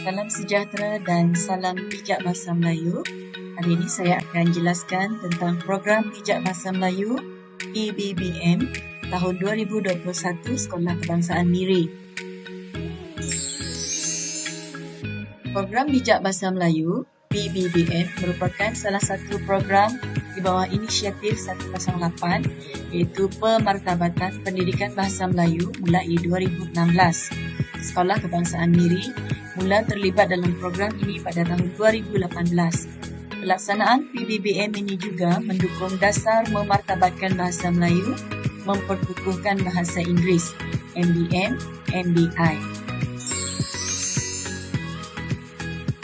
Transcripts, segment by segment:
Salam sejahtera dan salam bijak bahasa Melayu. Hari ini saya akan jelaskan tentang program bijak bahasa Melayu PBBM tahun 2021 Sekolah Kebangsaan Miri. Program bijak bahasa Melayu PBBM merupakan salah satu program di bawah inisiatif 108 iaitu Pemartabatan Pendidikan Bahasa Melayu mulai 2016. Sekolah Kebangsaan Miri mula terlibat dalam program ini pada tahun 2018. Pelaksanaan PBBM ini juga mendukung dasar memartabatkan bahasa Melayu, memperkukuhkan bahasa Inggeris, MBM, MBI.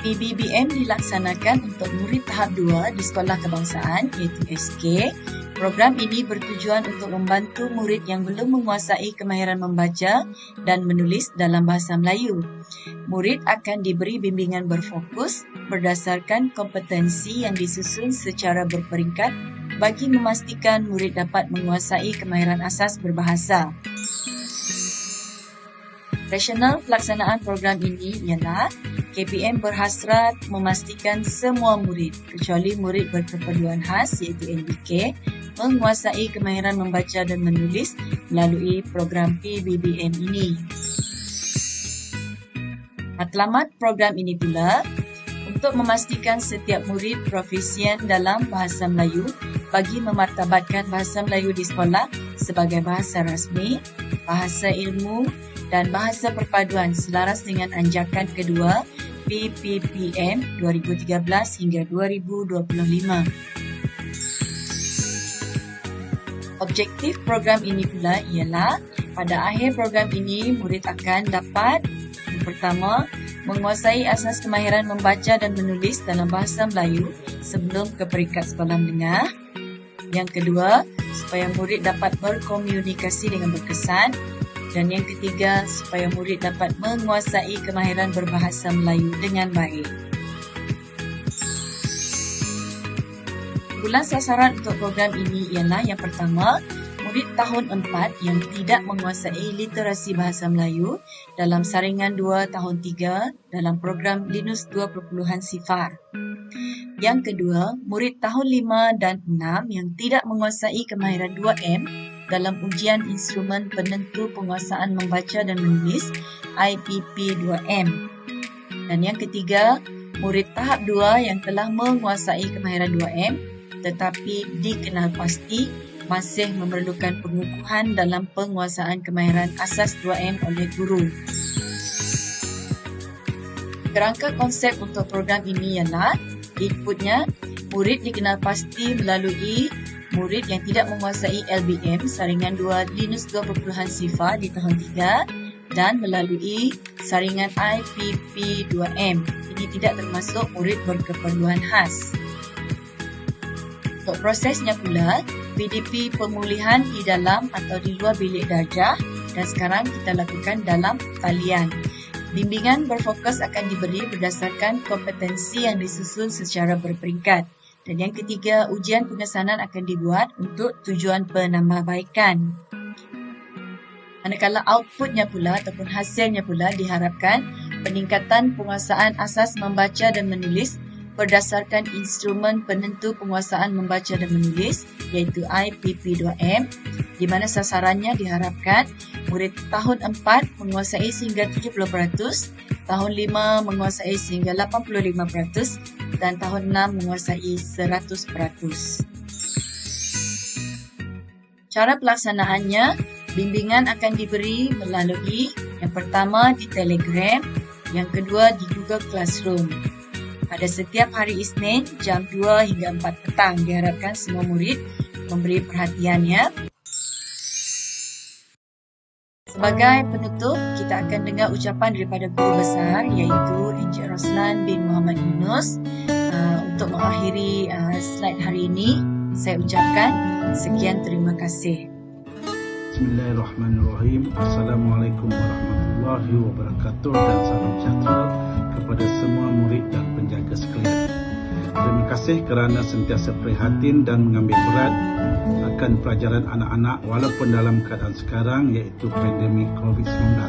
PBBM dilaksanakan untuk murid tahap 2 di Sekolah Kebangsaan iaitu SK. Program ini bertujuan untuk membantu murid yang belum menguasai kemahiran membaca dan menulis dalam bahasa Melayu. Murid akan diberi bimbingan berfokus berdasarkan kompetensi yang disusun secara berperingkat bagi memastikan murid dapat menguasai kemahiran asas berbahasa. Rasional pelaksanaan program ini ialah KPM berhasrat memastikan semua murid, kecuali murid berkeperluan khas iaitu NBK, menguasai kemahiran membaca dan menulis melalui program PBBM ini. Matlamat program ini pula untuk memastikan setiap murid profisien dalam bahasa Melayu bagi memartabatkan bahasa Melayu di sekolah sebagai bahasa rasmi, bahasa ilmu dan bahasa perpaduan selaras dengan anjakan kedua PPPM 2013 hingga 2025. Objektif program ini pula ialah pada akhir program ini murid akan dapat yang pertama, menguasai asas kemahiran membaca dan menulis dalam bahasa Melayu sebelum ke peringkat sekolah menengah. Yang kedua, supaya murid dapat berkomunikasi dengan berkesan. Dan yang ketiga, supaya murid dapat menguasai kemahiran berbahasa Melayu dengan baik. Bulan sasaran untuk program ini ialah yang pertama, murid tahun 4 yang tidak menguasai literasi bahasa Melayu dalam saringan 2 tahun 3 dalam program Linus 2.0 Sifar. Yang kedua, murid tahun 5 dan 6 yang tidak menguasai kemahiran 2M dalam ujian instrumen penentu penguasaan membaca dan menulis IPP 2M. Dan yang ketiga, murid tahap 2 yang telah menguasai kemahiran 2M tetapi dikenal pasti masih memerlukan pengukuhan dalam penguasaan kemahiran asas 2M oleh guru. Kerangka konsep untuk program ini ialah inputnya, murid dikenal pasti melalui murid yang tidak menguasai LBM saringan 2 Linus 2.0 Sifar di tahun 3 dan melalui saringan IPP 2M. Ini tidak termasuk murid berkeperluan khas. Untuk prosesnya pula, PDP pemulihan di dalam atau di luar bilik darjah dan sekarang kita lakukan dalam talian. Bimbingan berfokus akan diberi berdasarkan kompetensi yang disusun secara berperingkat. Dan yang ketiga, ujian pengesanan akan dibuat untuk tujuan penambahbaikan. Manakala outputnya pula ataupun hasilnya pula diharapkan peningkatan penguasaan asas membaca dan menulis berdasarkan instrumen penentu penguasaan membaca dan menulis iaitu IPP2M di mana sasarannya diharapkan murid tahun 4 menguasai sehingga 70%, tahun 5 menguasai sehingga 85% dan tahun 6 menguasai 100%. Cara pelaksanaannya, bimbingan akan diberi melalui yang pertama di Telegram, yang kedua di Google Classroom. Pada setiap hari Isnin, jam 2 hingga 4 petang, diharapkan semua murid memberi perhatiannya. Sebagai penutup, kita akan dengar ucapan daripada guru besar iaitu Encik Roslan bin Muhammad Yunus. Untuk mengakhiri slide hari ini, saya ucapkan sekian terima kasih. Bismillahirrahmanirrahim. Assalamualaikum warahmatullahi wabarakatuh dan salam sejahtera kepada semua murid dan penjaga sekalian. Terima kasih kerana sentiasa prihatin dan mengambil berat akan pelajaran anak-anak walaupun dalam keadaan sekarang iaitu pandemik COVID-19.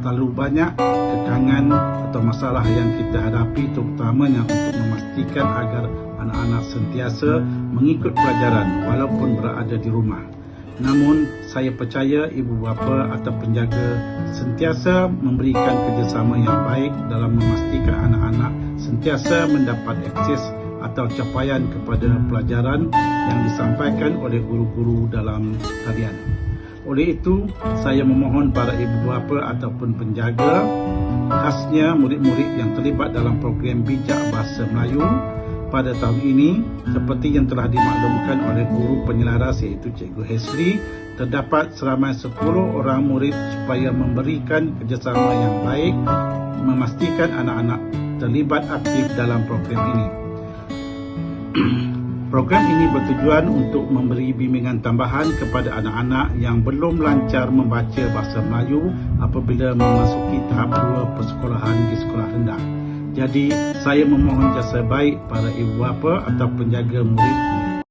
Terlalu banyak kekangan atau masalah yang kita hadapi, terutamanya untuk memastikan agar anak-anak sentiasa mengikut pelajaran walaupun berada di rumah. Namun, saya percaya ibu bapa atau penjaga sentiasa memberikan kerjasama yang baik dalam memastikan anak-anak sentiasa mendapat akses atau capaian kepada pelajaran yang disampaikan oleh guru-guru dalam talian. Oleh itu, saya memohon para ibu bapa ataupun penjaga, khasnya murid-murid yang terlibat dalam program Bijak Bahasa Melayu pada tahun ini, seperti yang telah dimaklumkan oleh guru penyelaras iaitu Cikgu Hesli, terdapat seramai 10 orang murid supaya memberikan kerjasama yang baik, memastikan anak-anak terlibat aktif dalam program ini. Program ini bertujuan untuk memberi bimbingan tambahan kepada anak-anak yang belum lancar membaca bahasa Melayu apabila memasuki tahap 2 persekolahan di sekolah rendah. Jadi, saya memohon jasa baik para ibu bapa atau penjaga murid